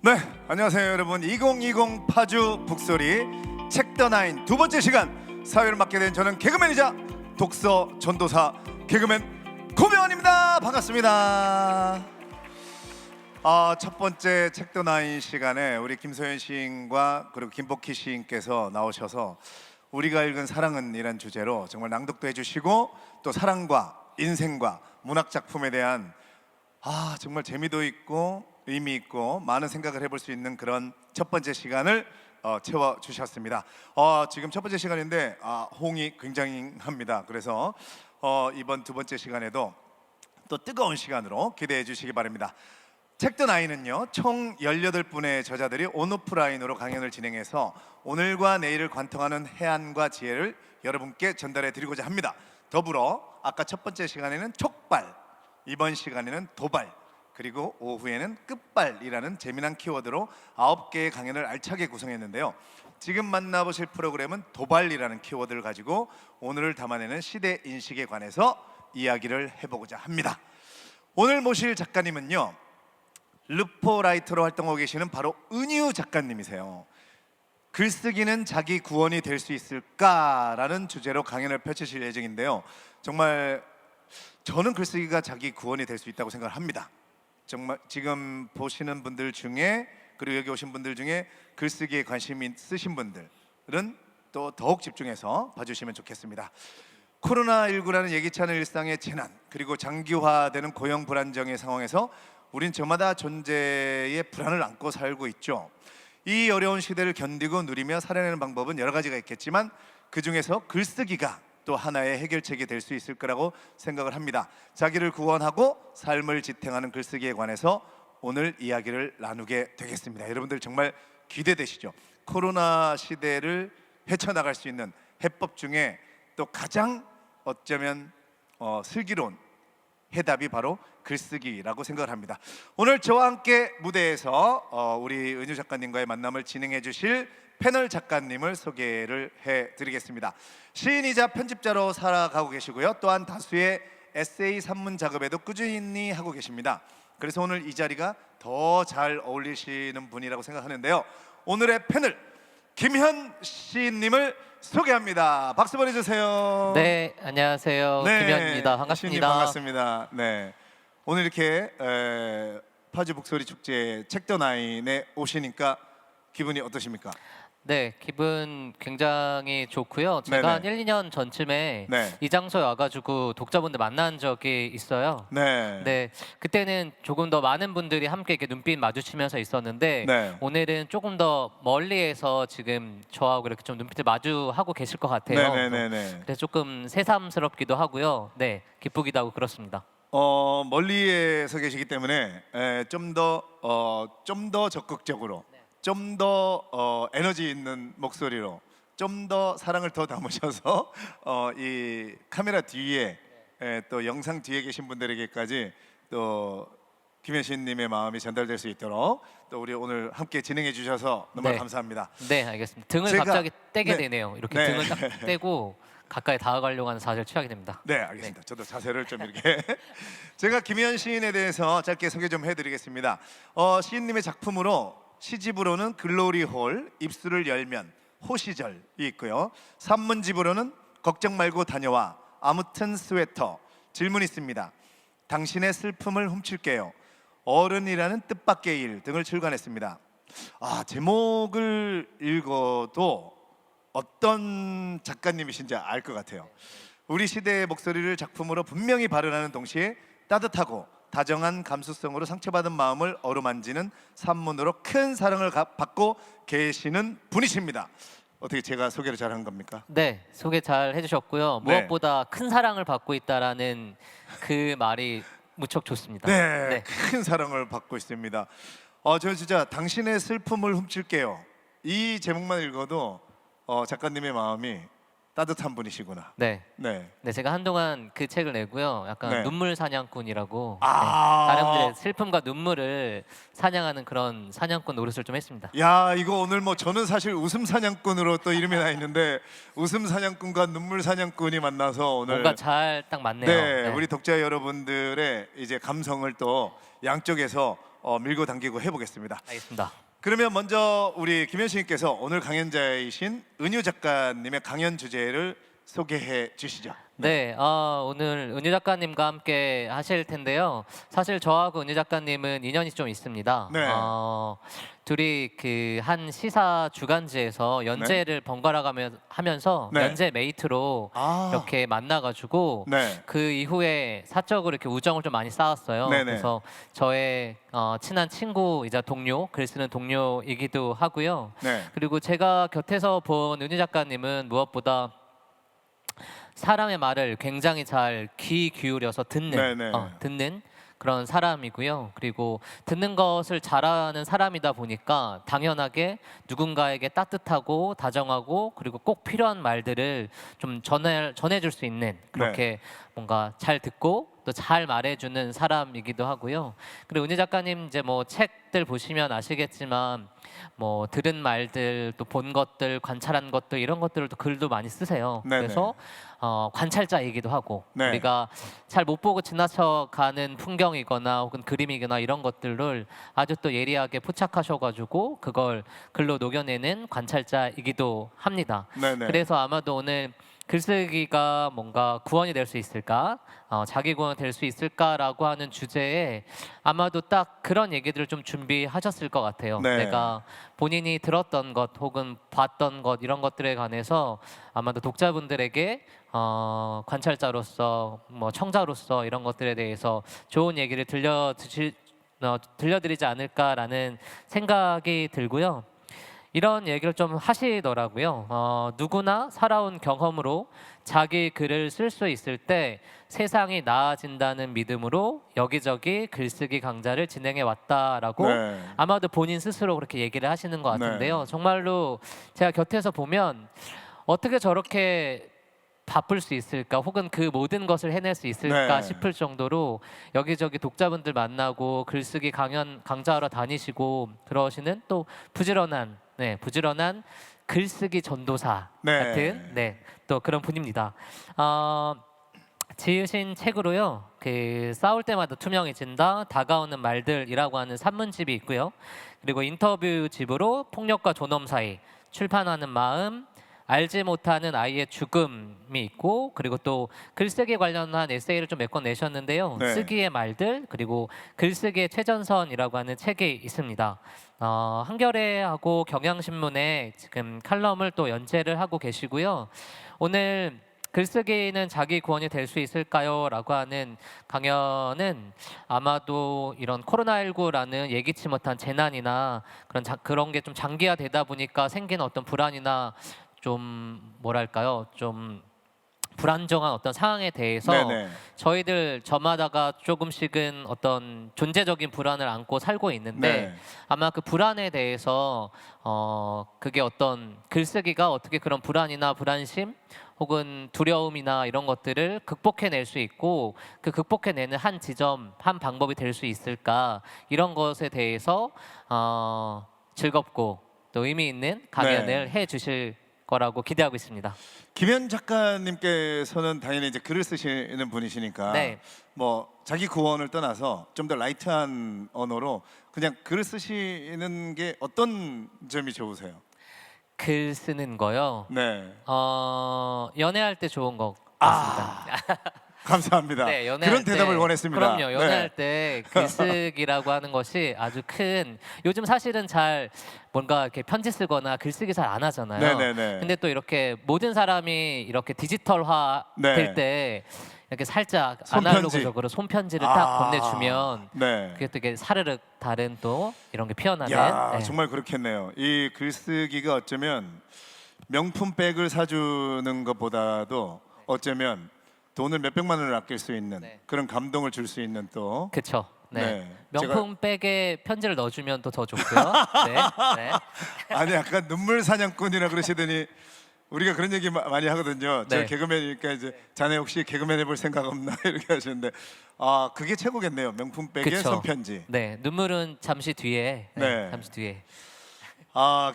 네, 안녕하세요 여러분. 2020 파주 북소리 책더나인 두 번째 시간 사회를 맡게 된 저는 개그맨이자 독서 전도사 개그맨 고명환입니다. 반갑습니다. 첫 번째 책더나인 시간에 우리 김소연 시인과 그리고 김복희 시인께서 나오셔서 우리가 읽은 사랑은 이란 주제로 정말 낭독도 해주시고 또 사랑과 인생과 문학 작품에 대한 정말 재미도 있고 의미 있고 많은 생각을 해볼 수 있는 그런 첫 번째 시간을 채워주셨습니다. 지금 첫 번째 시간인데 호응이 굉장합니다. 그래서 이번 두 번째 시간에도 또 뜨거운 시간으로 기대해 주시기 바랍니다. 책더나인은요 총 18분의 저자들이 온오프라인으로 강연을 진행해서 오늘과 내일을 관통하는 해안과 지혜를 여러분께 전달해 드리고자 합니다. 더불어 아까 첫 번째 시간에는 촉발, 이번 시간에는 도발, 그리고 오후에는 끝발이라는 재미난 키워드로 9개의 강연을 알차게 구성했는데요. 지금 만나보실 프로그램은 도발이라는 키워드를 가지고 오늘을 담아내는 시대 인식에 관해서 이야기를 해보고자 합니다. 오늘 모실 작가님은요 르포라이터로 활동하고 계시는 바로 은유 작가님이세요. 글쓰기는 자기 구원이 될 수 있을까라는 주제로 강연을 펼치실 예정인데요. 정말 저는 글쓰기가 자기 구원이 될 수 있다고 생각을 합니다. 정말 지금 보시는 분들 중에 그리고 여기 오신 분들 중에 글쓰기에 관심이 있으신 분들은 또 더욱 집중해서 봐주시면 좋겠습니다. 코로나19라는 예기치 않은 일상의 재난 그리고 장기화되는 고용 불안정의 상황에서 우린 저마다 존재의 불안을 안고 살고 있죠. 이 어려운 시대를 견디고 누리며 살아내는 방법은 여러 가지가 있겠지만 그 중에서 글쓰기가 또 하나의 해결책이 될 수 있을 거라고 생각을 합니다. 자기를 구원하고 삶을 지탱하는 글쓰기에 관해서 오늘 이야기를 나누게 되겠습니다. 여러분들 정말 기대되시죠? 코로나 시대를 헤쳐나갈 수 있는 해법 중에 또 가장 어쩌면 슬기로운 해답이 바로 글쓰기라고 생각을 합니다. 오늘 저와 함께 무대에서 우리 은유 작가님과의 만남을 진행해 주실 패널 작가님을 소개를 해드리겠습니다. 시인이자 편집자로 살아가고 계시고요. 또한 다수의 에세이 산문 작업에도 꾸준히 하고 계십니다. 그래서 오늘 이 자리가 더 잘 어울리시는 분이라고 생각하는데요. 오늘의 패널 김현 시인님을 소개합니다. 박수 보내주세요. 네, 안녕하세요. 김현입니다. 반갑습니다. 시인님 반갑습니다. 네, 오늘 이렇게 파주 북소리 축제 책더나인에 오시니까 기분이 어떠십니까? 네, 기분 굉장히 좋고요. 제가 한 1, 2년 전쯤에 이 장소에 와가지고 독자분들 만난 적이 있어요. 네, 그때는 조금 더 많은 분들이 함께 이렇게 눈빛 마주치면서 있었는데 오늘은 조금 더 멀리에서 지금 저하고 이렇게 좀 눈빛을 마주하고 계실 것 같아요. 그래서 조금 새삼스럽기도 하고요. 네, 기쁘기도 하고 그렇습니다. 멀리에서 계시기 때문에 좀 더 적극적으로 좀 더 에너지 있는 목소리로 좀 더 사랑을 더 담으셔서 이 카메라 뒤에 또 영상 뒤에 계신 분들에게까지 또 김혜신님의 마음이 전달될 수 있도록 또 우리 오늘 함께 진행해 주셔서 너무 감사합니다. 네, 알겠습니다. 등을 갑자기 떼게 되네요. 이렇게 등을 딱 떼고 가까이 다가가려고 하는 자세를 취하게 됩니다. 네, 알겠습니다. 저도 자세를 좀 이렇게 제가 김현 시인에 대해서 짧게 소개 좀 해드리겠습니다. 시인님의 작품으로 시집으로는 글로리홀, 입술을 열면, 호시절이 있고요. 산문집으로는 걱정 말고 다녀와, 아무튼 스웨터, 질문 있습니다. 당신의 슬픔을 훔칠게요, 어른이라는 뜻밖의 일 등을 출간했습니다. 제목을 읽어도 어떤 작가님이신지 알 것 같아요. 우리 시대의 목소리를 작품으로 분명히 발현하는 동시에 따뜻하고 다정한 감수성으로 상처받은 마음을 어루만지는 산문으로 큰 사랑을 받고 계시는 분이십니다. 어떻게 제가 소개를 잘한 겁니까? 네, 소개 잘 해주셨고요. 무엇보다 큰 사랑을 받고 있다라는 그 말이 무척 좋습니다. 네, 큰 사랑을 받고 있습니다. 저 진짜 당신의 슬픔을 훔칠게요. 이 제목만 읽어도 작가님의 마음이 따뜻한 분이시구나. 네, 제가 한동안 그 책을 내고요. 약간 눈물 사냥꾼이라고 다른 분들의 슬픔과 눈물을 사냥하는 그런 사냥꾼 노릇을 좀 했습니다. 야, 이거 오늘 저는 사실 웃음 사냥꾼으로 또 이름이 나 있는데 웃음 사냥꾼과 눈물 사냥꾼이 만나서 오늘 뭔가 잘 딱 맞네요. 네, 우리 독자 여러분들의 이제 감성을 또 양쪽에서 밀고 당기고 해보겠습니다. 알겠습니다. 그러면 먼저 우리 김현식님께서 오늘 강연자이신 은유 작가님의 강연 주제를 소개해 주시죠. 네, 오늘 은유 작가님과 함께 하실 텐데요. 사실 저하고 은유 작가님은 인연이 좀 있습니다. 네. 둘이 그 한 시사 주간지에서 연재를 번갈아 하면서 네. 연재 메이트로 이렇게 만나가지고 네. 그 이후에 사적으로 이렇게 우정을 좀 많이 쌓았어요. 네네. 그래서 저의 친한 친구이자 동료, 글 쓰는 동료이기도 하고요. 네. 그리고 제가 곁에서 본 은유 작가님은 무엇보다 사람의 말을 굉장히 잘 귀 기울여서 듣는 그런 사람이고요. 그리고 듣는 것을 잘하는 사람이다 보니까 당연하게 누군가에게 따뜻하고 다정하고 그리고 꼭 필요한 말들을 좀 전해줄 수 있는 그렇게 뭔가 잘 듣고 또 잘 말해주는 사람이기도 하고요. 그리고 은희 작가님 이제 뭐 책들 보시면 아시겠지만 뭐 들은 말들 또 본 것들 관찰한 것들 이런 것들을 또 글도 많이 쓰세요. 네네. 그래서 관찰자이기도 하고 네. 우리가 잘 못 보고 지나쳐가는 풍경이거나 혹은 그림이거나 이런 것들을 아주 또 예리하게 포착하셔가지고 그걸 글로 녹여내는 관찰자이기도 합니다. 네네. 그래서 아마도 오늘 글쓰기가 뭔가 구원이 될 수 있을까? 자기 구원이 될 수 있을까라고 하는 주제에 아마도 딱 그런 얘기들을 좀 준비하셨을 것 같아요. 네. 내가 본인이 들었던 것 혹은 봤던 것 이런 것들에 관해서 아마도 독자분들에게 관찰자로서 뭐 청자로서 이런 것들에 대해서 좋은 얘기를 들려드리지 않을까라는 생각이 들고요. 이런 얘기를 좀 하시더라고요. 누구나 살아온 경험으로 자기 글을 쓸 수 있을 때 세상이 나아진다는 믿음으로 여기저기 글쓰기 강좌를 진행해 왔다라고 아마도 본인 스스로 그렇게 얘기를 하시는 것 같은데요. 정말로 제가 곁에서 보면 어떻게 저렇게 바쁠 수 있을까 혹은 그 모든 것을 해낼 수 있을까 싶을 정도로 여기저기 독자분들 만나고 글쓰기 강좌하러 다니시고 그러시는 또 부지런한 글쓰기 전도사 같은 또 그런 분입니다. 지으신 책으로요. 그 싸울 때마다 투명해진다, 다가오는 말들이라고 하는 산문집이 있고요. 그리고 인터뷰집으로 폭력과 존엄 사이, 출판하는 마음, 알지 못하는 아이의 죽음이 있고 그리고 또 글쓰기 관련한 에세이를 좀 몇 권 내셨는데요. 쓰기의 말들 그리고 글쓰기의 최전선이라고 하는 책이 있습니다. 한겨레하고 경향신문에 지금 칼럼을 또 연재를 하고 계시고요. 오늘 글쓰기는 자기 구원이 될 수 있을까요? 라고 하는 강연은 아마도 이런 코로나19라는 예기치 못한 재난이나 그런 게 좀 장기화되다 보니까 생기는 어떤 불안이나 좀 뭐랄까요? 좀 불안정한 어떤 상황에 대해서 저희들 저마다가 조금씩은 어떤 존재적인 불안을 안고 살고 있는데 아마 그 불안에 대해서 그게 어떤 글쓰기가 어떻게 그런 불안이나 불안심 혹은 두려움이나 이런 것들을 극복해낼 수 있고 그 극복해내는 한 지점, 한 방법이 될 수 있을까 이런 것에 대해서 즐겁고 또 의미 있는 강연을 해주실 거라고 기대하고 있습니다. 김현 작가님께서는 당연히 이제 글을 쓰시는 분이시니까 뭐 자기 구원을 떠나서 좀 더 라이트한 언어로 그냥 글을 쓰시는 게 어떤 점이 좋으세요? 글 쓰는 거요? 네. 연애할 때 좋은 것 같습니다. 감사합니다. 그런 대답을 원했습니다. 그럼요. 연애할 때 글쓰기라고 하는 것이 아주 큰 요즘 사실은 잘 뭔가 이렇게 편지 쓰거나 글쓰기 잘 안 하잖아요. 근데 또 이렇게 모든 사람이 이렇게 디지털화 될 때 이렇게 살짝 아날로그적으로 손편지를 딱 건네주면 그게 또 이게 사르륵 다른 또 이런 게 피어나는. 정말 그렇겠네요. 이 글쓰기가 어쩌면 명품 백을 사주는 것보다도 어쩌면 돈을 몇백만 원을 아낄 수 있는 그런 감동을 줄 수 있는 또 그렇죠. 명품 백에 편지를 넣어주면 또 더 좋고요. 아니 약간 눈물 사냥꾼이라 그러시더니 우리가 그런 얘기 많이 하거든요. 저 개그맨이니까 이제 자네 혹시 개그맨 해볼 생각 없나 이렇게 하시는데 그게 최고겠네요. 명품 백에 손편지. 눈물은 잠시 뒤에. 잠시 뒤에.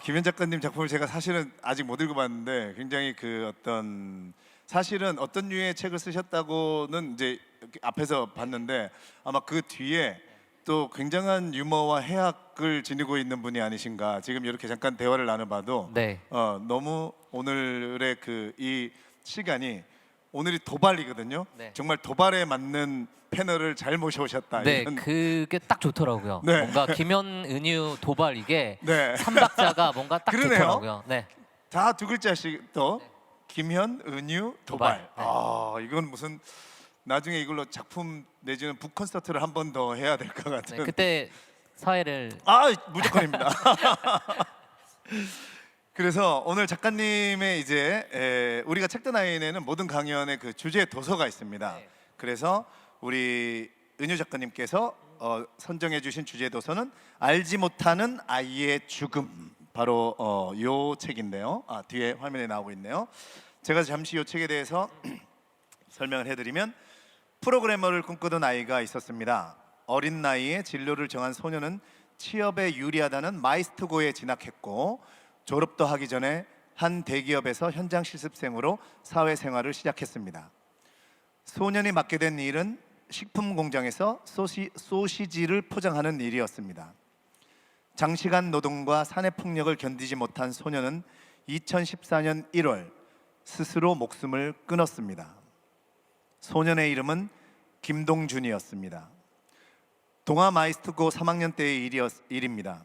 김현 작가님 작품을 제가 사실은 아직 못 읽어봤는데 굉장히 그 어떤 사실은 어떤 류의 책을 쓰셨다고는 이제 앞에서 봤는데 아마 그 뒤에 또 굉장한 유머와 해학을 지니고 있는 분이 아니신가. 지금 이렇게 잠깐 대화를 나눠봐도 네. 너무 오늘의 그 이 시간이 오늘이 도발이거든요. 네. 정말 도발에 맞는 패널을 잘 모셔오셨다. 네, 이런. 그게 딱 좋더라고요. 네. 뭔가 김현, 은유, 도발 이게 네. 삼박자가 뭔가 딱 그러네요. 좋더라고요. 네. 다 두 글자씩 또 네. 김현, 은유, 도발. 도발. 네. 아 이건 무슨 나중에 이걸로 작품 내지는 북 콘서트를 한 번 더 해야 될 것 같은. 네, 그때 사회를 무조건입니다. 그래서 오늘 작가님의 이제 우리가 책더나인에는 모든 강연의 그 주제 도서가 있습니다. 네. 그래서 우리 은유 작가님께서 선정해 주신 주제 도서는 알지 못하는 아이의 죽음. 바로 요 책인데요. 뒤에 화면에 나오고 있네요. 제가 잠시 요 책에 대해서 설명을 해드리면 프로그래머를 꿈꾸던 아이가 있었습니다. 어린 나이에 진로를 정한 소녀는 취업에 유리하다는 마이스트고에 진학했고 졸업도 하기 전에 한 대기업에서 현장 실습생으로 사회생활을 시작했습니다. 소년이 맡게 된 일은 식품 공장에서 소시지를 포장하는 일이었습니다. 장시간 노동과 사내 폭력을 견디지 못한 소년은 2014년 1월 스스로 목숨을 끊었습니다. 소년의 이름은 김동준이었습니다. 동아 마이스트고 3학년 때의 일입니다.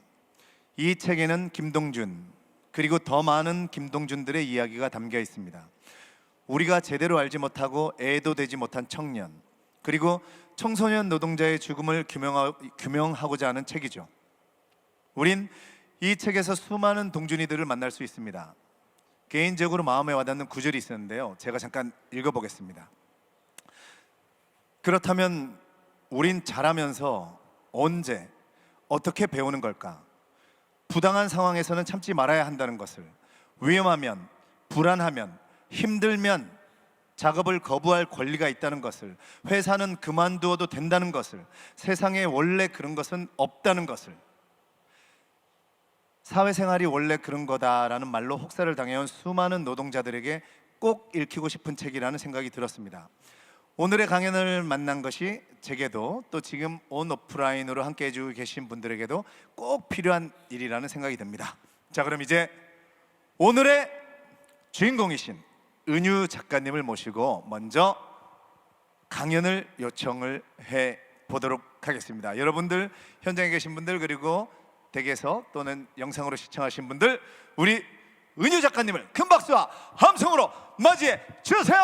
이 책에는 김동준 그리고 더 많은 김동준들의 이야기가 담겨 있습니다. 우리가 제대로 알지 못하고 애도 되지 못한 청년 그리고 청소년 노동자의 죽음을 규명하고자 하는 책이죠. 우린 이 책에서 수많은 동준이들을 만날 수 있습니다. 개인적으로 마음에 와닿는 구절이 있었는데요. 제가 잠깐 읽어보겠습니다. 그렇다면 우린 자라면서 언제 어떻게 배우는 걸까? 부당한 상황에서는 참지 말아야 한다는 것을, 위험하면, 불안하면, 힘들면 작업을 거부할 권리가 있다는 것을, 회사는 그만두어도 된다는 것을, 세상에 원래 그런 것은 없다는 것을, 사회생활이 원래 그런 거다라는 말로 혹사를 당해온 수많은 노동자들에게 꼭 읽히고 싶은 책이라는 생각이 들었습니다. 오늘의 강연을 만난 것이 제게도 또 지금 온 오프라인으로 함께 해주고 계신 분들에게도 꼭 필요한 일이라는 생각이 듭니다. 자, 그럼 이제 오늘의 주인공이신 은유 작가님을 모시고 먼저 강연을 요청을 해 보도록 하겠습니다. 여러분들, 현장에 계신 분들, 그리고 댁에서 또는 영상으로 시청하신 분들, 우리 은유 작가님을 큰 박수와 함성으로 맞이해 주세요.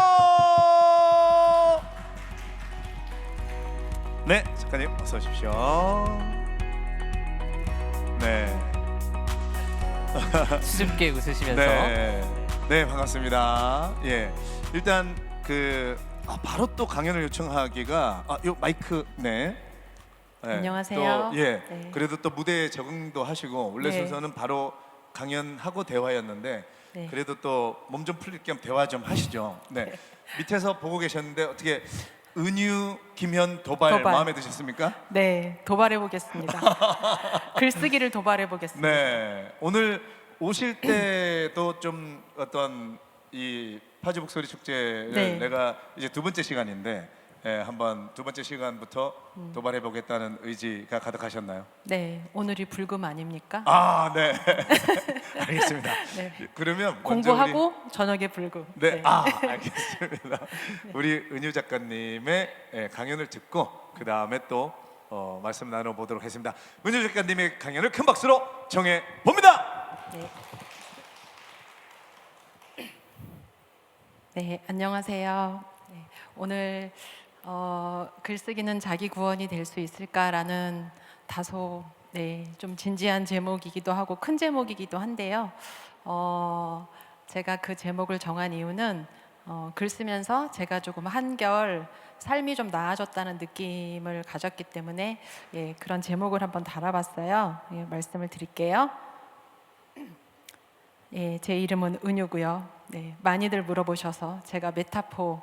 네, 작가님 어서 오십시오. 네. 수줍게 웃으시면서 네, 반갑습니다. 예, 일단 바로 또 강연을 요청하기가 요 마이크 네. 안녕하세요. 또, 예, 네. 그래도 또 무대에 적응도 하시고 원래 네. 순서는 바로 강연하고 대화였는데 네. 그래도 또 몸 좀 풀릴 겸 대화 좀 하시죠. 네. 밑에서 보고 계셨는데 어떻게 은유, 김현, 도발 마음에 드셨습니까? 네, 도발해 보겠습니다. 글쓰기를 도발해 보겠습니다. 네, 오늘 오실 때도 좀 어떤 이 파주 북소리 축제를 네. 내가 이제 두 번째 시간인데 한번 두 번째 시간부터 도발해 보겠다는 의지가 가득하셨나요? 네, 오늘이 불금 아닙니까? 네. 알겠습니다. 네. 그러면 먼저 공부하고 저녁에 불금. 네, 알겠습니다. 우리 은유 작가님의 강연을 듣고 그 다음에 또 말씀 나눠보도록 하겠습니다. 은유 작가님의 강연을 큰 박수로 청해 봅니다. 네. 네, 안녕하세요. 네, 오늘 글쓰기는 자기 구원이 될 수 있을까라는 다소 좀 진지한 제목이기도 하고 큰 제목이기도 한데요. 제가 그 제목을 정한 이유는 글 쓰면서 제가 조금 한결 삶이 좀 나아졌다는 느낌을 가졌기 때문에 그런 제목을 한번 달아봤어요. 말씀을 드릴게요. 제 이름은 은유고요. 많이들 물어보셔서 제가 메타포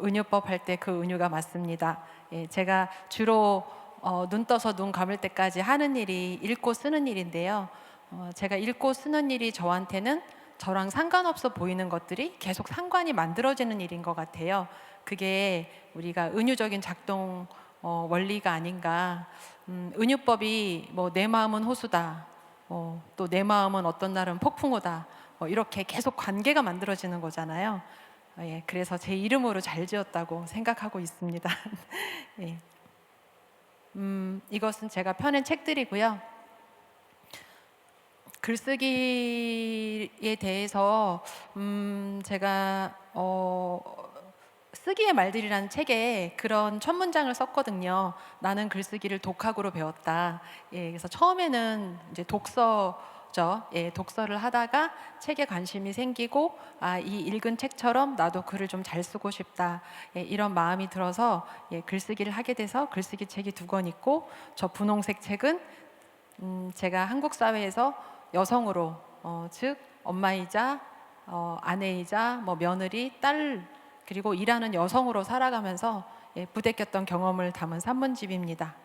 은유법 할 때 그 은유가 맞습니다. 제가 주로 눈 떠서 눈 감을 때까지 하는 일이 읽고 쓰는 일인데요. 제가 읽고 쓰는 일이 저한테는 저랑 상관없어 보이는 것들이 계속 상관이 만들어지는 일인 것 같아요. 그게 우리가 은유적인 작동 원리가 아닌가. 은유법이 뭐 내 마음은 호수다, 또 내 마음은 어떤 날은 폭풍우다, 이렇게 계속 관계가 만들어지는 거잖아요. 예, 그래서 제 이름으로 잘 지었다고 생각하고 있습니다. 예. 이것은 제가 펴낸 책들이고요. 글쓰기에 대해서 제가 쓰기의 말들이라는 책에 그런 첫 문장을 썼거든요. 나는 글쓰기를 독학으로 배웠다. 예, 그래서 처음에는 이제 독서죠. 예, 독서를 하다가 책에 관심이 생기고 이 읽은 책처럼 나도 글을 좀 잘 쓰고 싶다. 예, 이런 마음이 들어서 글쓰기를 하게 돼서 글쓰기 책이 2권 있고, 저 분홍색 책은 제가 한국 사회에서 여성으로 즉 엄마이자 아내이자 뭐 며느리, 딸, 그리고 일하는 여성으로 살아가면서 부대꼈던 경험을 담은 산문집입니다.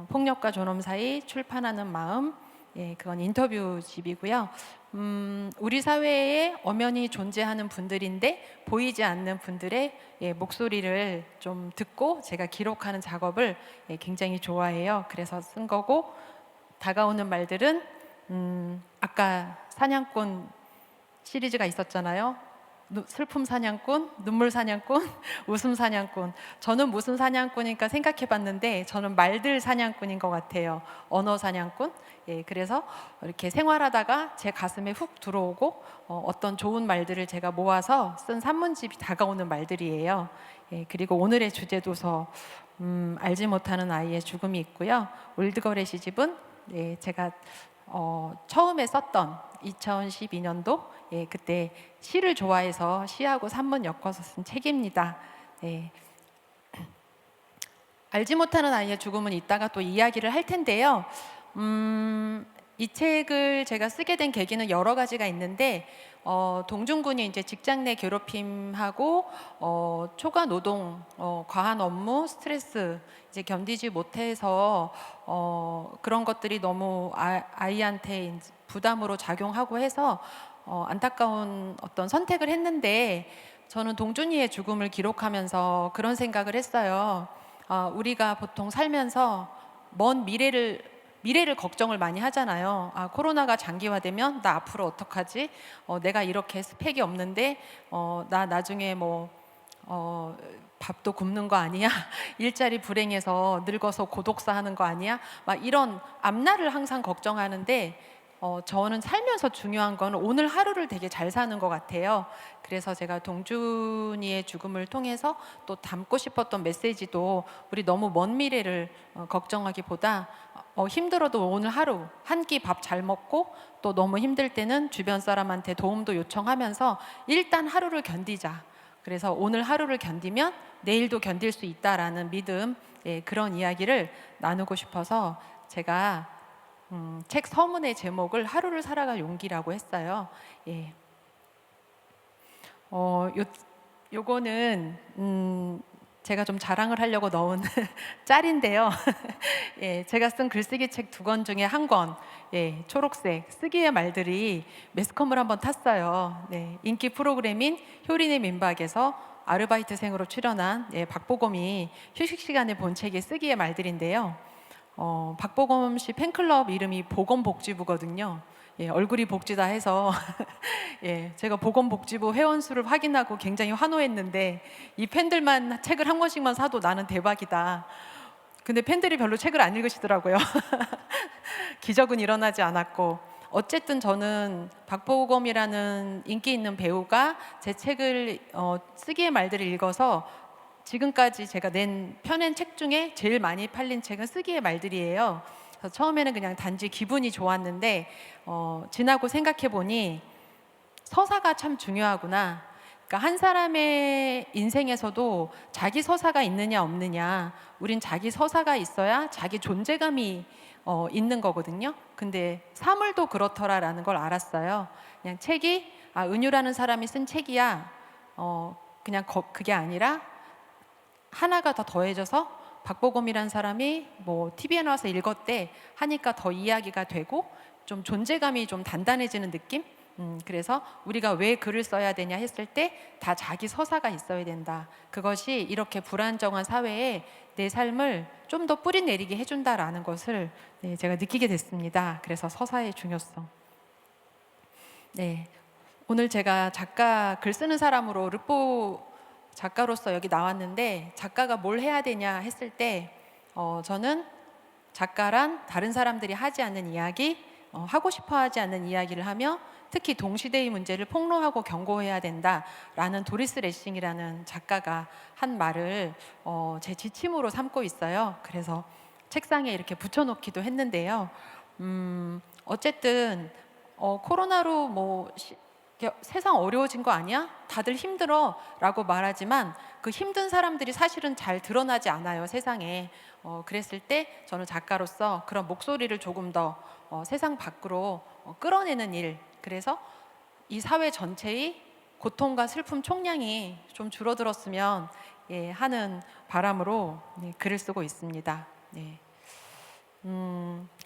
폭력과 존엄 사이 출판하는 마음, 그건 인터뷰집이고요. 우리 사회에 엄연히 존재하는 분들인데 보이지 않는 분들의 목소리를 좀 듣고 제가 기록하는 작업을 굉장히 좋아해요. 그래서 쓴 거고, 다가오는 말들은 아까 사냥꾼 시리즈가 있었잖아요. 슬픔 사냥꾼, 눈물 사냥꾼, 웃음 사냥꾼. 저는 무슨 사냥꾼이니까 생각해봤는데 저는 말들 사냥꾼인 것 같아요. 언어 사냥꾼. 예, 그래서 이렇게 생활하다가 제 가슴에 훅 들어오고 어떤 좋은 말들을 제가 모아서 쓴 산문집이 다가오는 말들이에요. 예, 그리고 오늘의 주제 도서 알지 못하는 아이의 죽음이 있고요. 올드걸의 시집은 제가 처음에 썼던 2012년도 그때 시를 좋아해서 시하고 산문 엮어서 쓴 책입니다. 알지 못하는 아이의 죽음은 이따가 또 이야기를 할 텐데요. 이 책을 제가 쓰게 된 계기는 여러 가지가 있는데, 동중군이 이제 직장 내 괴롭힘하고 초과 노동, 과한 업무, 스트레스 이제 견디지 못해서 그런 것들이 너무 아이한테 부담으로 작용하고 해서 안타까운 어떤 선택을 했는데, 저는 동준이의 죽음을 기록하면서 그런 생각을 했어요. 우리가 보통 살면서 먼 미래를 걱정을 많이 하잖아요. 코로나가 장기화되면 나 앞으로 어떡하지? 내가 이렇게 스펙이 없는데 나 나중에 뭐 밥도 굶는 거 아니야? 일자리 불행해서 늙어서 고독사 하는 거 아니야? 막 이런 앞날을 항상 걱정하는데, 저는 살면서 중요한 건 오늘 하루를 되게 잘 사는 것 같아요. 그래서 제가 동준이의 죽음을 통해서 또 담고 싶었던 메시지도, 우리 너무 먼 미래를 걱정하기보다 힘들어도 오늘 하루 한 끼 밥 잘 먹고, 또 너무 힘들 때는 주변 사람한테 도움도 요청하면서 일단 하루를 견디자. 그래서 오늘 하루를 견디면 내일도 견딜 수 있다라는 믿음, 그런 이야기를 나누고 싶어서 제가 책 서문의 제목을 하루를 살아갈 용기라고 했어요. 요거는 제가 좀 자랑을 하려고 넣은 짤인데요. 제가 쓴 글쓰기 책 2권 중에 한 권, 초록색 쓰기의 말들이 매스컴을 한번 탔어요. 인기 프로그램인 효린의 민박에서 아르바이트생으로 출연한 박보검이 휴식 시간에 본 책이 쓰기의 말들인데요. 박보검 씨 팬클럽 이름이 보건복지부거든요. 얼굴이 복지다 해서 제가 보건복지부 회원수를 확인하고 굉장히 환호했는데, 이 팬들만 책을 한 권씩만 사도 나는 대박이다. 근데 팬들이 별로 책을 안 읽으시더라고요. 기적은 일어나지 않았고, 어쨌든 저는 박보검이라는 인기 있는 배우가 제 책을 쓰기의 말들을 읽어서 지금까지 제가 펴낸 책 중에 제일 많이 팔린 책은 쓰기의 말들이에요. 그래서 처음에는 그냥 단지 기분이 좋았는데 지나고 생각해 보니 서사가 참 중요하구나. 그러니까 한 사람의 인생에서도 자기 서사가 있느냐 없느냐, 우린 자기 서사가 있어야 자기 존재감이 있는 거거든요. 근데 사물도 그렇더라라는 걸 알았어요. 그냥 책이 은유라는 사람이 쓴 책이야, 그냥 그게 아니라 하나가 더 더해져서 박보검이라는 사람이 뭐 TV에 나와서 읽었대 하니까 더 이야기가 되고 좀 존재감이 좀 단단해지는 느낌? 그래서 우리가 왜 글을 써야 되냐 했을 때 다 자기 서사가 있어야 된다. 그것이 이렇게 불안정한 사회에 내 삶을 좀 더 뿌리 내리게 해준다라는 것을 네, 제가 느끼게 됐습니다. 그래서 서사의 중요성. 네, 오늘 제가 작가, 글 쓰는 사람으로 르포 작가로서 여기 나왔는데 작가가 뭘 해야 되냐 했을 때 저는 작가란 다른 사람들이 하지 않는 이야기, 하고 싶어 하지 않는 이야기를 하며 특히 동시대의 문제를 폭로하고 경고해야 된다라는 도리스 레싱이라는 작가가 한 말을 제 지침으로 삼고 있어요. 그래서 책상에 이렇게 붙여놓기도 했는데요. 어쨌든 코로나로 뭐 세상 어려워진 거 아니야? 다들 힘들어 라고 말하지만 그 힘든 사람들이 사실은 잘 드러나지 않아요, 세상에. 그랬을 때 저는 작가로서 그런 목소리를 조금 더 세상 밖으로 끌어내는 일, 그래서 이 사회 전체의 고통과 슬픔 총량이 좀 줄어들었으면 하는 바람으로 글을 쓰고 있습니다.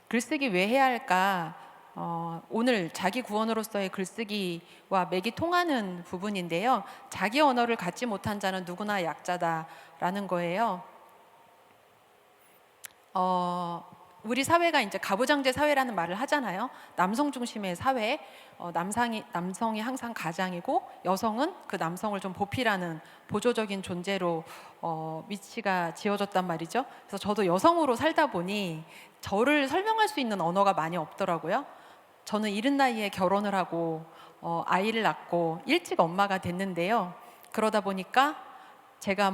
글쓰기 왜 해야 할까? 오늘 자기 구원으로서의 글쓰기와 맥이 통하는 부분인데요. 자기 언어를 갖지 못한 자는 누구나 약자다라는 거예요. 우리 사회가 이제 가부장제 사회라는 말을 하잖아요. 남성 중심의 사회, 남성이 항상 가장이고 여성은 그 남성을 좀 보필하는 보조적인 존재로 위치가 지어졌단 말이죠. 그래서 저도 여성으로 살다 보니 저를 설명할 수 있는 언어가 많이 없더라고요. 저는 이른 나이에 결혼을 하고 아이를 낳고 일찍 엄마가 됐는데요. 그러다 보니까 제가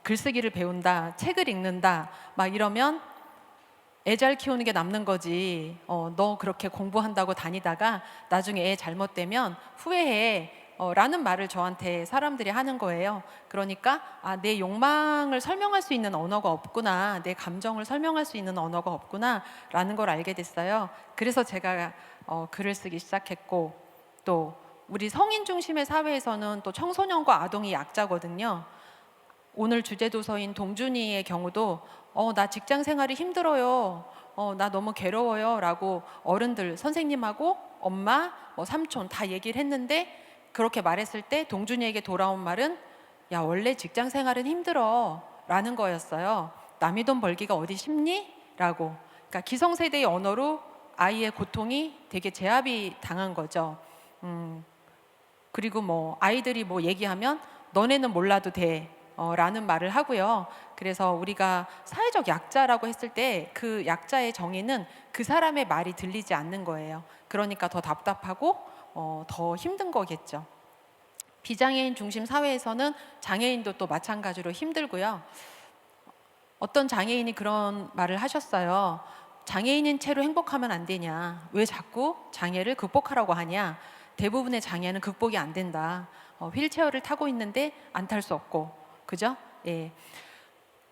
글쓰기를 배운다, 책을 읽는다 막 이러면 애 잘 키우는 게 남는 거지. 너 그렇게 공부한다고 다니다가 나중에 애 잘못되면 후회해 라는 말을 저한테 사람들이 하는 거예요. 그러니까 내 욕망을 설명할 수 있는 언어가 없구나, 내 감정을 설명할 수 있는 언어가 없구나 라는 걸 알게 됐어요. 그래서 제가 글을 쓰기 시작했고, 또 우리 성인 중심의 사회에서는 또 청소년과 아동이 약자거든요. 오늘 주제 도서인 동준이의 경우도 나 직장 생활이 힘들어요, 나 너무 괴로워요 라고 어른들, 선생님하고 엄마, 삼촌 다 얘기를 했는데 그렇게 말했을 때 동준이에게 돌아온 말은 야, 원래 직장 생활은 힘들어 라는 거였어요. 남의 돈 벌기가 어디 쉽니? 라고. 그러니까 기성세대의 언어로 아이의 고통이 되게 제압이 당한 거죠. 그리고 아이들이 얘기하면 너네는 몰라도 돼 라는 말을 하고요. 그래서 우리가 사회적 약자라고 했을 때 그 약자의 정의는 그 사람의 말이 들리지 않는 거예요. 그러니까 더 답답하고 더 힘든 거겠죠. 비장애인 중심 사회에서는 장애인도 또 마찬가지로 힘들고요. 어떤 장애인이 그런 말을 하셨어요. 장애인인 채로 행복하면 안 되냐? 왜 자꾸 장애를 극복하라고 하냐? 대부분의 장애는 극복이 안 된다. 휠체어를 타고 있는데 안 탈 수 없고, 그죠? 예.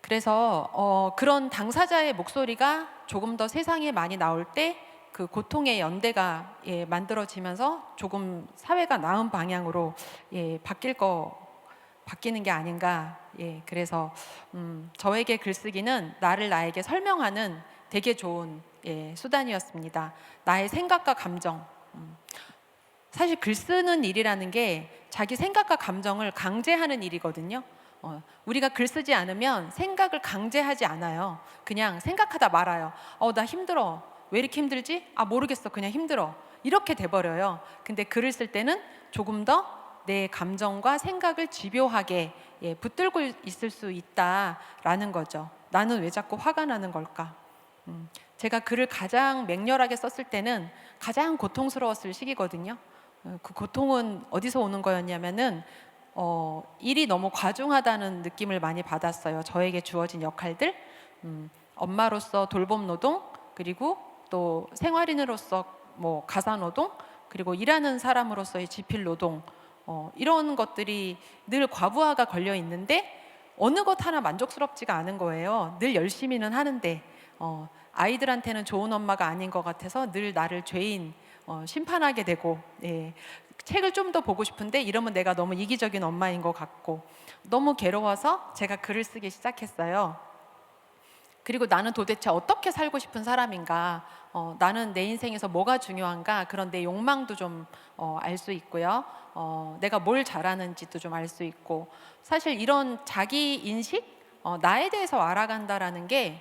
그래서 그런 당사자의 목소리가 조금 더 세상에 많이 나올 때 그 고통의 연대가 만들어지면서 조금 사회가 나은 방향으로 바뀌는 게 아닌가. 그래서 저에게 글쓰기는 나를 나에게 설명하는 되게 좋은 수단이었습니다. 나의 생각과 감정. 사실 글 쓰는 일이라는 게 자기 생각과 감정을 강제하는 일이거든요. 우리가 글 쓰지 않으면 생각을 강제하지 않아요. 그냥 생각하다 말아요. 나 힘들어. 왜 이렇게 힘들지? 모르겠어. 그냥 힘들어. 이렇게 돼버려요. 근데 글을 쓸 때는 조금 더 내 감정과 생각을 집요하게 붙들고 있을 수 있다라는 거죠. 나는 왜 자꾸 화가 나는 걸까? 제가 글을 가장 맹렬하게 썼을 때는 가장 고통스러웠을 시기거든요. 그 고통은 어디서 오는 거였냐면은 일이 너무 과중하다는 느낌을 많이 받았어요. 저에게 주어진 역할들, 엄마로서 돌봄 노동, 그리고 또 생활인으로서 가사 노동, 그리고 일하는 사람으로서의 지필 노동, 이런 것들이 늘 과부하가 걸려 있는데 어느 것 하나 만족스럽지가 않은 거예요. 늘 열심히는 하는데 아이들한테는 좋은 엄마가 아닌 것 같아서 늘 나를 죄인 심판하게 되고, 책을 좀 더 보고 싶은데 이러면 내가 너무 이기적인 엄마인 것 같고, 너무 괴로워서 제가 글을 쓰기 시작했어요. 그리고 나는 도대체 어떻게 살고 싶은 사람인가, 나는 내 인생에서 뭐가 중요한가, 그런 내 욕망도 좀 알 수 있고요. 내가 뭘 잘하는지도 좀 알 수 있고, 사실 이런 자기 인식, 나에 대해서 알아간다라는 게,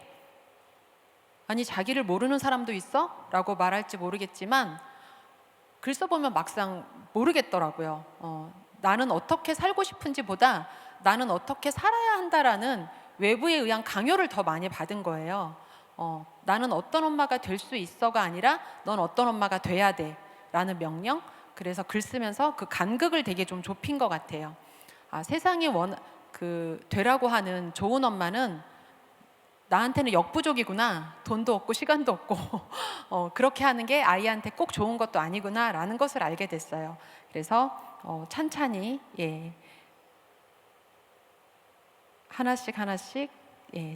아니 자기를 모르는 사람도 있어? 라고 말할지 모르겠지만 글 써보면 막상 모르겠더라고요. 나는 어떻게 살고 싶은지보다 나는 어떻게 살아야 한다라는 외부에 의한 강요를 더 많이 받은 거예요. 나는 어떤 엄마가 될 수 있어가 아니라 넌 어떤 엄마가 돼야 돼 라는 명령. 그래서 글 쓰면서 그 간극을 되게 좀 좁힌 것 같아요. 세상에 되라고 하는 좋은 엄마는 나한테는 역부족이구나, 돈도 없고 시간도 없고 그렇게 하는 게 아이한테 꼭 좋은 것도 아니구나 라는 것을 알게 됐어요. 그래서 찬찬히 하나씩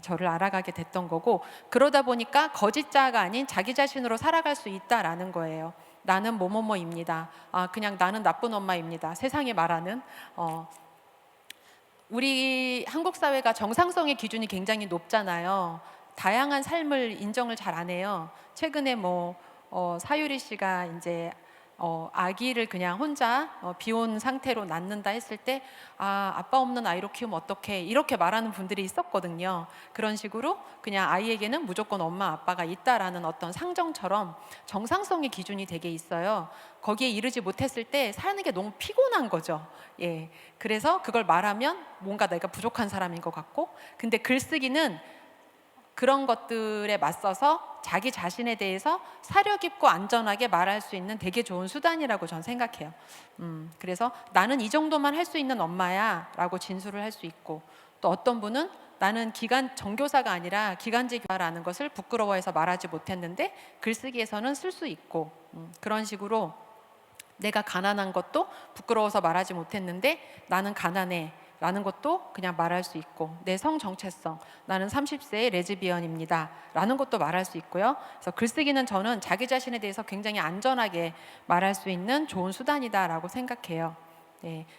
저를 알아가게 됐던 거고, 그러다 보니까 거짓자가 아닌 자기 자신으로 살아갈 수 있다라는 거예요. 나는 뭐뭐뭐입니다. 그냥 나는 나쁜 엄마입니다. 세상이 말하는 우리 한국 사회가 정상성의 기준이 굉장히 높잖아요. 다양한 삶을 인정을 잘 안 해요. 최근에 사유리 씨가 이제 아기를 그냥 혼자 비혼 상태로 낳는다 했을 때 아빠 없는 아이로 키우면 어떡해, 이렇게 말하는 분들이 있었거든요. 그런 식으로 그냥 아이에게는 무조건 엄마 아빠가 있다라는 어떤 상정처럼 정상성의 기준이 되게 있어요. 거기에 이르지 못했을 때 사는 게 너무 피곤한 거죠. 그래서 그걸 말하면 뭔가 내가 부족한 사람인 것 같고, 근데 글쓰기는 그런 것들에 맞서서 자기 자신에 대해서 사려 깊고 안전하게 말할 수 있는 되게 좋은 수단이라고 저는 생각해요. 그래서 나는 이 정도만 할 수 있는 엄마야 라고 진술을 할 수 있고, 또 어떤 분은 나는 정교사가 아니라 기간제 교사라는 것을 부끄러워해서 말하지 못했는데 글쓰기에서는 쓸 수 있고, 그런 식으로 내가 가난한 것도 부끄러워서 말하지 못했는데 나는 가난해 라는 것도 그냥 말할 수 있고, 내 성 정체성, 나는 30세의 레즈비언입니다 라는 것도 말할 수 있고요. 그래서 글쓰기는 저는 자기 자신에 대해서 굉장히 안전하게 말할 수 있는 좋은 수단이다 라고 생각해요.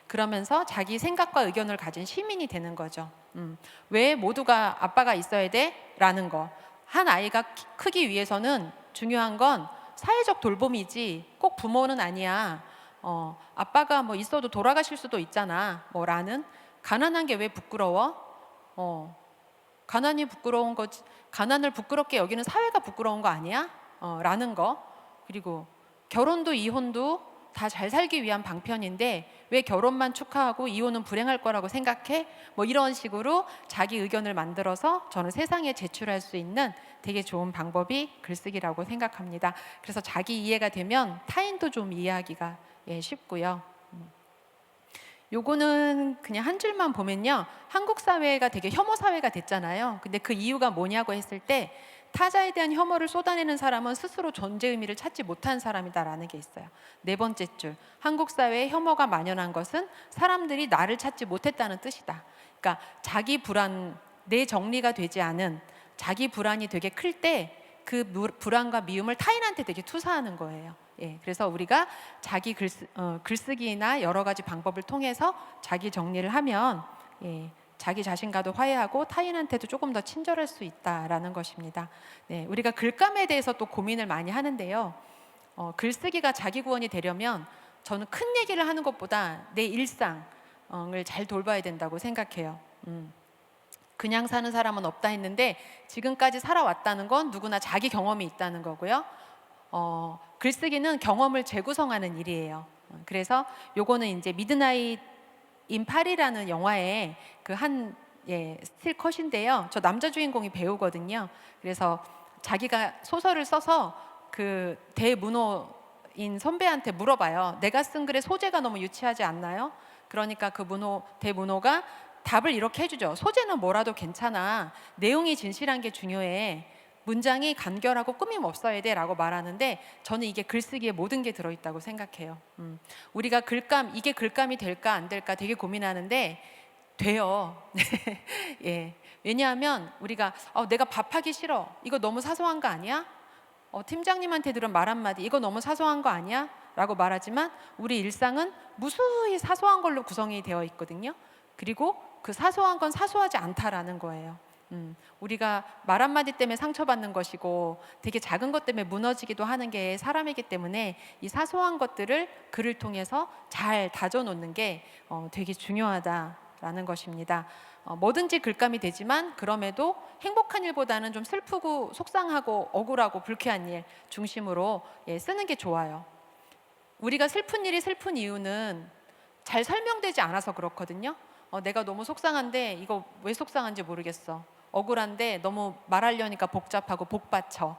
그러면서 자기 생각과 의견을 가진 시민이 되는 거죠. 왜 모두가 아빠가 있어야 돼? 라는 거. 한 아이가 크기 위해서는 중요한 건 사회적 돌봄이지 꼭 부모는 아니야. 아빠가 있어도 돌아가실 수도 있잖아 라는, 가난한 게 왜 부끄러워? 가난이 부끄러운 거지, 가난을 부끄럽게 여기는 사회가 부끄러운 거 아니야? 라는 거. 그리고 결혼도 이혼도 다 잘 살기 위한 방편인데 왜 결혼만 축하하고 이혼은 불행할 거라고 생각해? 이런 식으로 자기 의견을 만들어서 저는 세상에 제출할 수 있는 되게 좋은 방법이 글쓰기라고 생각합니다. 그래서 자기 이해가 되면 타인도 좀 이해하기가 쉽고요. 요거는 그냥 한 줄만 보면요, 한국 사회가 되게 혐오 사회가 됐잖아요. 근데 그 이유가 뭐냐고 했을 때, 타자에 대한 혐오를 쏟아내는 사람은 스스로 존재 의미를 찾지 못한 사람이다라는 게 있어요. 네 번째 줄, 한국 사회에 혐오가 만연한 것은 사람들이 나를 찾지 못했다는 뜻이다. 그러니까 자기 불안, 내 정리가 되지 않은 자기 불안이 되게 클 때 그 불안과 미움을 타인한테 되게 투사하는 거예요. 그래서 우리가 자기 글쓰기나 여러 가지 방법을 통해서 자기 정리를 하면 자기 자신과도 화해하고 타인한테도 조금 더 친절할 수 있다라는 것입니다. 우리가 글감에 대해서 또 고민을 많이 하는데요. 글쓰기가 자기 구원이 되려면 저는 큰 얘기를 하는 것보다 내 일상을 잘 돌봐야 된다고 생각해요. 그냥 사는 사람은 없다 했는데 지금까지 살아왔다는 건 누구나 자기 경험이 있다는 거고요. 글쓰기는 경험을 재구성하는 일이에요. 그래서 요거는 이제 미드나잇 인 파리라는 영화의 스틸 컷인데요. 저 남자 주인공이 배우거든요. 그래서 자기가 소설을 써서 그 대문호인 선배한테 물어봐요. 내가 쓴 글의 소재가 너무 유치하지 않나요? 그러니까 그 대문호가 답을 이렇게 해주죠. 소재는 뭐라도 괜찮아. 내용이 진실한 게 중요해. 문장이 간결하고 꾸밈 없어야 돼 라고 말하는데, 저는 이게 글쓰기에 모든 게 들어있다고 생각해요. 우리가 이게 글감이 될까 안 될까 되게 고민하는데 돼요. 왜냐하면 우리가 내가 밥하기 싫어, 이거 너무 사소한 거 아니야? 팀장님한테 들은 말 한마디, 이거 너무 사소한 거 아니야? 라고 말하지만 우리 일상은 무수히 사소한 걸로 구성이 되어 있거든요. 그리고 그 사소한 건 사소하지 않다라는 거예요. 우리가 말 한마디 때문에 상처받는 것이고 되게 작은 것 때문에 무너지기도 하는 게 사람이기 때문에 이 사소한 것들을 글을 통해서 잘 다져놓는 게 되게 중요하다라는 것입니다. 뭐든지 글감이 되지만 그럼에도 행복한 일보다는 좀 슬프고 속상하고 억울하고 불쾌한 일 중심으로 쓰는 게 좋아요. 우리가 슬픈 일이 슬픈 이유는 잘 설명되지 않아서 그렇거든요. 내가 너무 속상한데 이거 왜 속상한지 모르겠어. 억울한데 너무 말하려니까 복잡하고 복받쳐.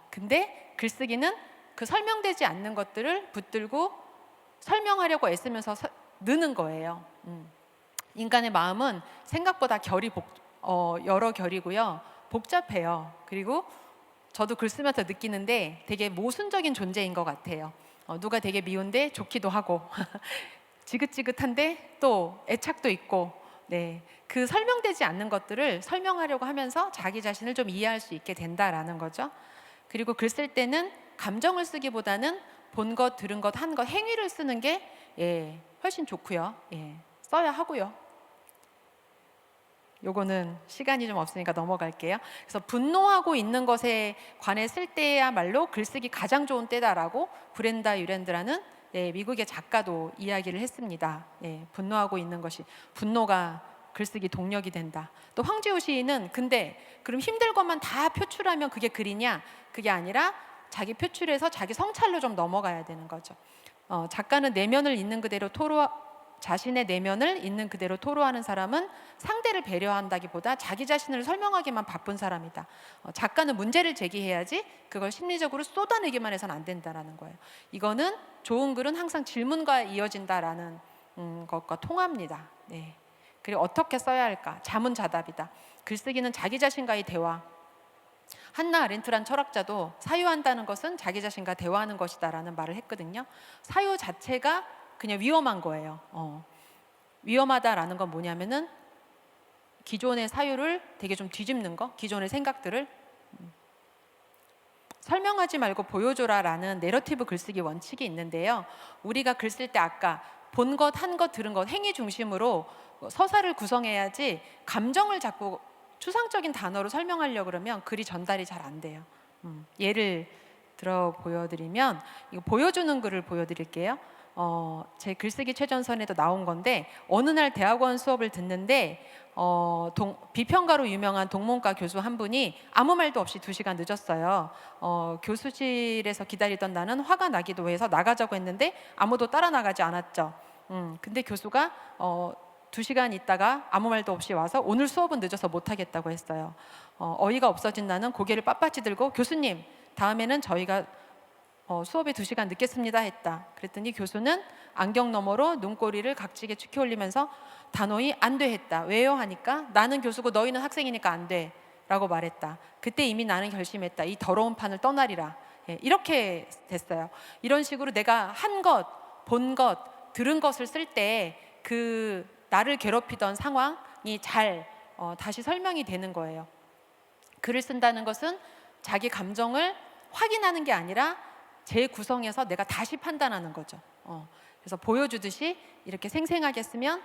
근데 글쓰기는 그 설명되지 않는 것들을 붙들고 설명하려고 애쓰면서 느는 거예요. 인간의 마음은 생각보다 결이 여러 결이고요. 복잡해요. 그리고 저도 글 쓰면서 느끼는데 되게 모순적인 존재인 것 같아요. 누가 되게 미운데 좋기도 하고 지긋지긋한데 또 애착도 있고, 네, 그 설명되지 않는 것들을 설명하려고 하면서 자기 자신을 좀 이해할 수 있게 된다라는 거죠. 그리고 글 쓸 때는 감정을 쓰기보다는 본 것, 들은 것, 한 것, 행위를 쓰는 게 훨씬 좋고요. 써야 하고요. 요거는 시간이 좀 없으니까 넘어갈게요. 그래서 분노하고 있는 것에 관해 쓸 때야말로 글쓰기 가장 좋은 때다라고 브렌다 유랜드라는 미국의 작가도 이야기를 했습니다. 분노하고 있는 것이, 분노가 글쓰기 동력이 된다. 또 황지우 시인은 근데 그럼 힘들 것만 다 표출하면 그게 글이냐? 그게 아니라 자기 표출해서 자기 성찰로 좀 넘어가야 되는 거죠. 작가는 내면을 있는 그대로 자신의 내면을 있는 그대로 토로하는 사람은 상대를 배려한다기보다 자기 자신을 설명하기만 바쁜 사람이다. 작가는 문제를 제기해야지 그걸 심리적으로 쏟아내기만 해서는 안 된다라는 거예요. 이거는 좋은 글은 항상 질문과 이어진다라는 것과 통합니다. 그리고 어떻게 써야 할까? 자문자답이다. 글쓰기는 자기 자신과의 대화. 한나 아렌트란 철학자도 사유한다는 것은 자기 자신과 대화하는 것이다라는 말을 했거든요. 사유 자체가 그냥 위험한 거예요. 위험하다라는 건 뭐냐면은 기존의 사유를 되게 좀 뒤집는 거, 기존의 생각들을 설명하지 말고 보여줘라라는 내러티브 글쓰기 원칙이 있는데요. 우리가 글 쓸 때 아까 본 것, 한 것, 들은 것, 행위 중심으로 서사를 구성해야지 감정을 자꾸 추상적인 단어로 설명하려고 그러면 글이 전달이 잘 안 돼요. 예를 들어 보여드리면 이거 보여주는 글을 보여드릴게요. 제 글쓰기 최전선에도 나온 건데 어느 날 대학원 수업을 듣는데 비평가로 유명한 동문과 교수 한 분이 아무 말도 없이 2시간 늦었어요. 교수실에서 기다리던 나는 화가 나기도 해서 나가자고 했는데 아무도 따라 나가지 않았죠. 근데 교수가 2시간 있다가 아무 말도 없이 와서 오늘 수업은 늦어서 못하겠다고 했어요. 어이가 없어진 나는 고개를 빳빳이 들고 교수님, 다음에는 저희가 수업에 2시간 늦겠습니다 했다. 그랬더니 교수는 안경 너머로 눈꼬리를 각지게 축혀 올리면서 단호히 안 돼 했다. 왜요? 하니까 나는 교수고 너희는 학생이니까 안 돼 라고 말했다. 그때 이미 나는 결심했다. 이 더러운 판을 떠나리라. 이렇게 됐어요. 이런 식으로 내가 한 것, 본 것, 들은 것을 쓸 때 그 나를 괴롭히던 상황이 잘 다시 설명이 되는 거예요. 글을 쓴다는 것은 자기 감정을 확인하는 게 아니라 재구성해서 내가 다시 판단하는 거죠. 그래서 보여주듯이 이렇게 생생하게 쓰면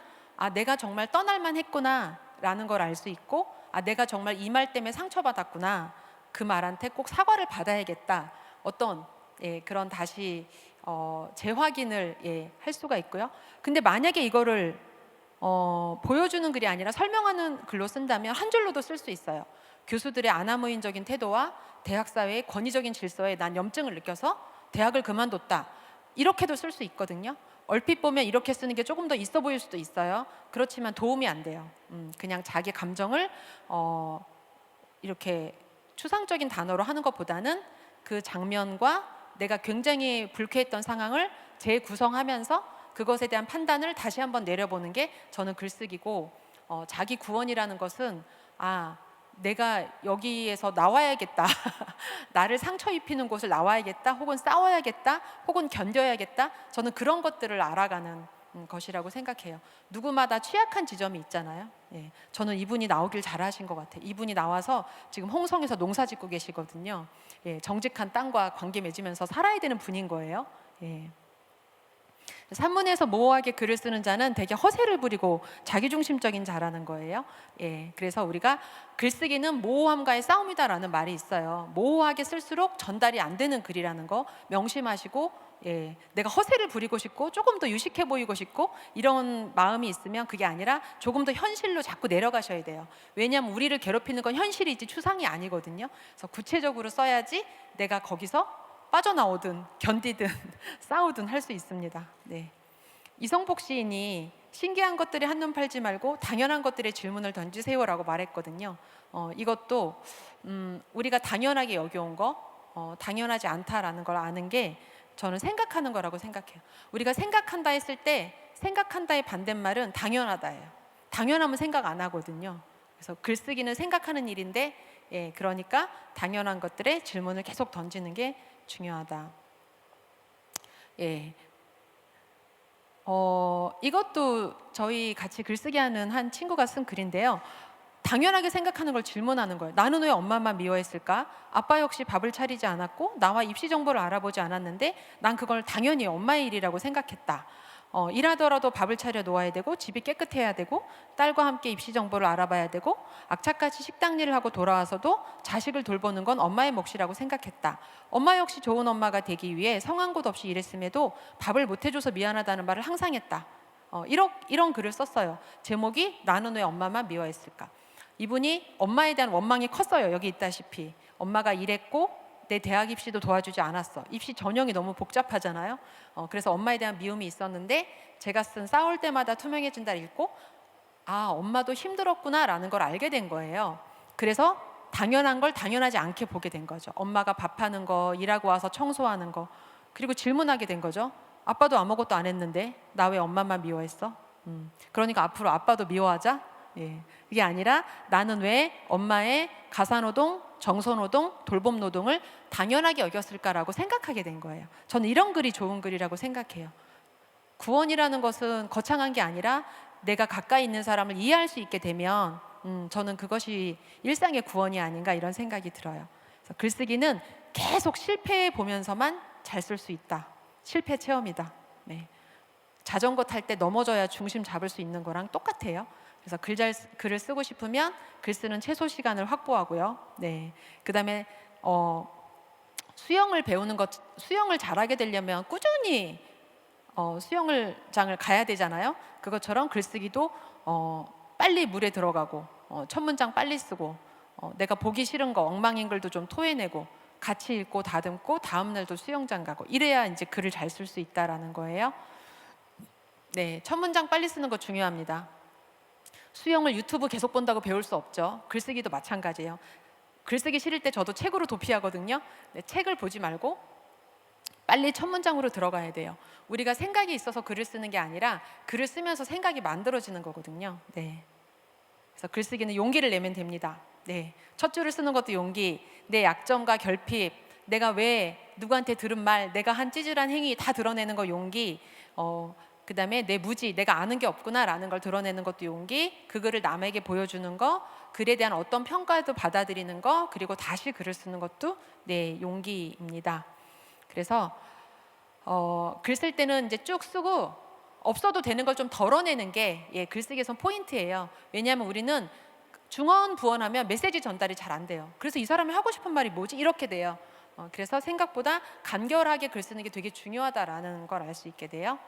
내가 정말 떠날만 했구나 라는 걸 알 수 있고 내가 정말 이 말 때문에 상처받았구나, 그 말한테 꼭 사과를 받아야겠다, 어떤 그런 다시 재확인을 할 수가 있고요. 근데 만약에 이거를 보여주는 글이 아니라 설명하는 글로 쓴다면 한 줄로도 쓸 수 있어요. 교수들의 아나무인적인 태도와 대학 사회의 권위적인 질서에 난 염증을 느껴서 대학을 그만뒀다, 이렇게도 쓸 수 있거든요. 얼핏 보면 이렇게 쓰는 게 조금 더 있어 보일 수도 있어요. 그렇지만 도움이 안 돼요. 그냥 자기 감정을 이렇게 추상적인 단어로 하는 것보다는 그 장면과 내가 굉장히 불쾌했던 상황을 재구성하면서 그것에 대한 판단을 다시 한번 내려보는 게 저는 글쓰기고, 자기 구원이라는 것은 내가 여기에서 나와야겠다 나를 상처 입히는 곳을 나와야겠다, 혹은 싸워야겠다, 혹은 견뎌야겠다, 저는 그런 것들을 알아가는 것이라고 생각해요. 누구마다 취약한 지점이 있잖아요. 저는 이분이 나오길 잘하신 것 같아요. 이분이 나와서 지금 홍성에서 농사 짓고 계시거든요. 정직한 땅과 관계 맺으면서 살아야 되는 분인 거예요. 산문에서 모호하게 글을 쓰는 자는 되게 허세를 부리고 자기중심적인 자라는 거예요. 예, 그래서 우리가 글쓰기는 모호함과의 싸움이다라는 말이 있어요. 모호하게 쓸수록 전달이 안 되는 글이라는 거 명심하시고, 예, 내가 허세를 부리고 싶고 조금 더 유식해 보이고 싶고 이런 마음이 있으면 그게 아니라 조금 더 현실로 자꾸 내려가셔야 돼요. 왜냐하면 우리를 괴롭히는 건 현실이지 추상이 아니거든요. 그래서 구체적으로 써야지 내가 거기서 빠져나오든 견디든 싸우든 할 수 있습니다. 네. 이성복 시인이 신기한 것들에 한눈 팔지 말고 당연한 것들에 질문을 던지세요라고 말했거든요. 이것도 우리가 당연하게 여겨온 거, 당연하지 않다라는 걸 아는 게 저는 생각하는 거라고 생각해요. 우리가 생각한다 했을 때 생각한다의 반대말은 당연하다예요. 당연하면 생각 안 하거든요. 그래서 글쓰기는 생각하는 일인데, 예, 그러니까 당연한 것들에 질문을 계속 던지는 게 중요하다. 예. 이것도 저희 같이 글쓰기 하는 한 친구가 쓴 글인데요. 당연하게 생각하는 걸 질문하는 거예요. 나는 왜 엄마만 미워했을까? 아빠 역시 밥을 차리지 않았고 나와 입시 정보를 알아보지 않았는데 난 그걸 당연히 엄마의 일이라고 생각했다. 일하더라도 밥을 차려 놓아야 되고 집이 깨끗해야 되고 딸과 함께 입시 정보를 알아봐야 되고 악착같이 식당 일을 하고 돌아와서도 자식을 돌보는 건 엄마의 몫이라고 생각했다. 엄마 역시 좋은 엄마가 되기 위해 성한 곳 없이 일했음에도 밥을 못 해줘서 미안하다는 말을 항상 했다. 이런 글을 썼어요. 제목이 나는 왜 엄마만 미워했을까? 이분이 엄마에 대한 원망이 컸어요. 여기 있다시피 엄마가 일했고 내 대학 입시도 도와주지 않았어. 입시 전형이 너무 복잡하잖아요. 그래서 엄마에 대한 미움이 있었는데 제가 쓴 싸울 때마다 투명해진다를 읽고 아, 엄마도 힘들었구나라는 걸 알게 된 거예요. 그래서 당연한 걸 당연하지 않게 보게 된 거죠. 엄마가 밥하는 거, 일하고 와서 청소하는 거, 그리고 질문하게 된 거죠. 아빠도 아무것도 안 했는데 나 왜 엄마만 미워했어? 그러니까 앞으로 아빠도 미워하자? 예. 그게 아니라 나는 왜 엄마의 가사노동, 정서노동, 돌봄노동을 당연하게 여겼을까라고 생각하게 된 거예요. 저는 이런 글이 좋은 글이라고 생각해요. 구원이라는 것은 거창한 게 아니라 내가 가까이 있는 사람을 이해할 수 있게 되면 저는 그것이 일상의 구원이 아닌가 이런 생각이 들어요. 그래서 글쓰기는 계속 실패해 보면서만 잘 쓸 수 있다. 실패 체험이다. 네. 자전거 탈 때 넘어져야 중심 잡을 수 있는 거랑 똑같아요. 그래서 글을 쓰고 싶으면 글 쓰는 최소 시간을 확보하고요. 네. 그다음에 수영을 배우는 것, 수영을 잘하게 되려면 꾸준히 수영장을 가야 되잖아요. 그것처럼 글쓰기도 빨리 물에 들어가고 첫 문장 빨리 쓰고 내가 보기 싫은 거 엉망인 글도 좀 토해내고 같이 읽고 다듬고 다음 날도 수영장 가고 이래야 이제 글을 잘 쓸 수 있다라는 거예요. 네, 첫 문장 빨리 쓰는 거 중요합니다. 수영을 유튜브 계속 본다고 배울 수 없죠. 글쓰기도 마찬가지예요. 글쓰기 싫을 때 저도 책으로 도피하거든요. 네, 책을 보지 말고 빨리 첫 문장으로 들어가야 돼요. 우리가 생각이 있어서 글을 쓰는 게 아니라 글을 쓰면서 생각이 만들어지는 거거든요. 네. 그래서 글쓰기는 용기를 내면 됩니다. 네. 첫 줄을 쓰는 것도 용기, 내 약점과 결핍, 내가 왜 누구한테 들은 말, 내가 한 찌질한 행위 다 드러내는 거 용기, 그 다음에 내 무지, 내가 아는 게 없구나라는 걸 드러내는 것도 용기, 그 글을 남에게 보여주는 거, 글에 대한 어떤 평가도 받아들이는 거, 그리고 다시 글을 쓰는 것도 네, 용기입니다. 그래서 글 쓸 때는 이제 쭉 쓰고 없어도 되는 걸 좀 덜어내는 게 글쓰기에선 포인트예요. 왜냐하면 우리는 중언부언하면 메시지 전달이 잘 안 돼요. 그래서 이 사람이 하고 싶은 말이 뭐지? 이렇게 돼요. 그래서 생각보다 간결하게 글 쓰는 게 되게 중요하다라는 걸 알 수 있게 돼요.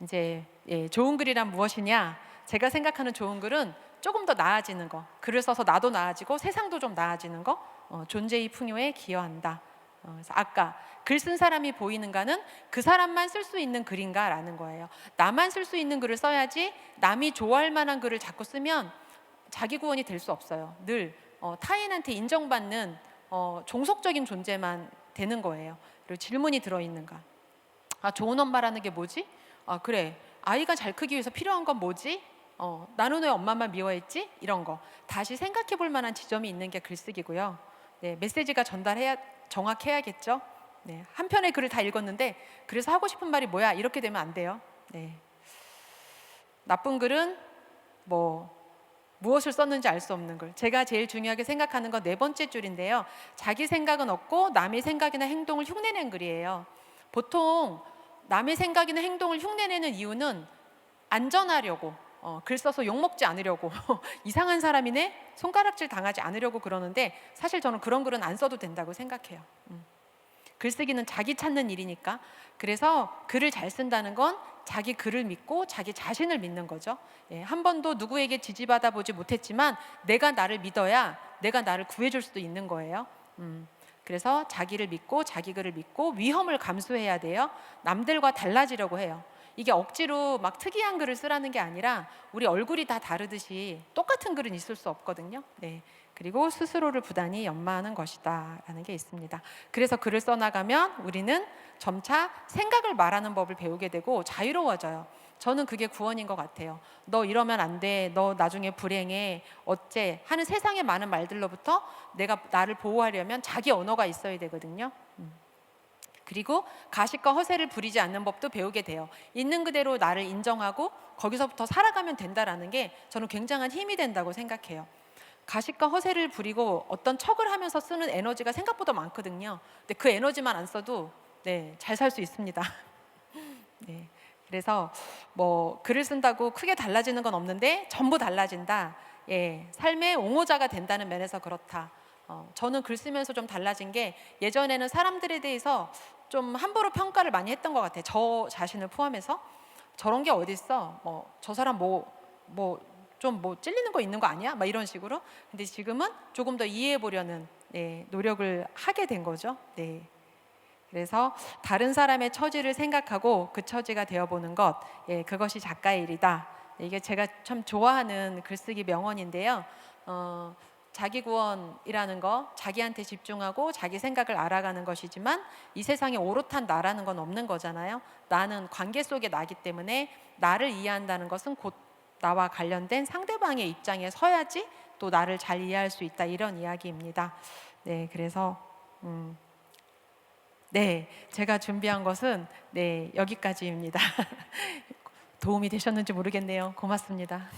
이제 좋은 글이란 무엇이냐? 제가 생각하는 좋은 글은 조금 더 나아지는 거, 글을 써서 나도 나아지고 세상도 좀 나아지는 거, 존재의 풍요에 기여한다. 그래서 아까 글 쓴 사람이 보이는가는 그 사람만 쓸 수 있는 글인가라는 거예요. 나만 쓸 수 있는 글을 써야지 남이 좋아할 만한 글을 자꾸 쓰면 자기 구원이 될 수 없어요. 늘 타인한테 인정받는 종속적인 존재만 되는 거예요. 그리고 질문이 들어있는가? 아, 좋은 엄마라는 게 뭐지? 아, 그래. 아이가 잘 크기 위해서 필요한 건 뭐지? 나는 왜 엄마만 미워했지? 이런 거 다시 생각해 볼 만한 지점이 있는 게 글쓰기고요. 네, 메시지가 정확해야겠죠. 네, 한 편의 글을 다 읽었는데 그래서 하고 싶은 말이 뭐야? 이렇게 되면 안 돼요. 네. 나쁜 글은 무엇을 썼는지 알 수 없는 글. 제가 제일 중요하게 생각하는 건 네 번째 줄인데요. 자기 생각은 없고 남의 생각이나 행동을 흉내낸 글이에요. 보통 남의 생각이나 행동을 흉내내는 이유는 안전하려고, 글 써서 욕먹지 않으려고 이상한 사람이네 손가락질 당하지 않으려고 그러는데, 사실 저는 그런 글은 안 써도 된다고 생각해요. 글쓰기는 자기 찾는 일이니까. 그래서 글을 잘 쓴다는 건 자기 글을 믿고 자기 자신을 믿는 거죠. 예, 한 번도 누구에게 지지받아 보지 못했지만 내가 나를 믿어야 내가 나를 구해줄 수도 있는 거예요. 그래서 자기를 믿고 자기 글을 믿고 위험을 감수해야 돼요. 남들과 달라지려고 해요. 이게 억지로 막 특이한 글을 쓰라는 게 아니라 우리 얼굴이 다 다르듯이 똑같은 글은 있을 수 없거든요. 네. 그리고 스스로를 부단히 연마하는 것이다 라는 게 있습니다. 그래서 글을 써나가면 우리는 점차 생각을 말하는 법을 배우게 되고 자유로워져요. 저는 그게 구원인 것 같아요. 너 이러면 안 돼, 너 나중에 불행해, 어째 하는 세상의 많은 말들로부터 내가 나를 보호하려면 자기 언어가 있어야 되거든요. 그리고 가식과 허세를 부리지 않는 법도 배우게 돼요. 있는 그대로 나를 인정하고 거기서부터 살아가면 된다라는 게 저는 굉장한 힘이 된다고 생각해요. 가식과 허세를 부리고 어떤 척을 하면서 쓰는 에너지가 생각보다 많거든요. 근데 그 에너지만 안 써도 네, 잘 살 수 있습니다. 네, 그래서 뭐 글을 쓴다고 크게 달라지는 건 없는데 전부 달라진다. 예, 삶의 옹호자가 된다는 면에서 그렇다. 저는 글 쓰면서 좀 달라진 게, 예전에는 사람들에 대해서 좀 함부로 평가를 많이 했던 것 같아요. 저 자신을 포함해서 저런 게 어딨어? 뭐 저 사람 좀 찔리는 거 있는 거 아니야? 막 이런 식으로. 근데 지금은 조금 더 이해해 보려는 노력을 하게 된 거죠. 네. 그래서 다른 사람의 처지를 생각하고 그 처지가 되어보는 것, 그것이 작가의 일이다. 이게 제가 참 좋아하는 글쓰기 명언인데요. 자기 구원이라는 거, 자기한테 집중하고 자기 생각을 알아가는 것이지만 이 세상에 오롯한 나라는 건 없는 거잖아요. 나는 관계 속의 나기 때문에 나를 이해한다는 것은 곧 나와 관련된 상대방의 입장에 서야지 또 나를 잘 이해할 수 있다, 이런 이야기입니다. 네, 그래서 네, 제가 준비한 것은 여기까지입니다. 도움이 되셨는지 모르겠네요. 고맙습니다.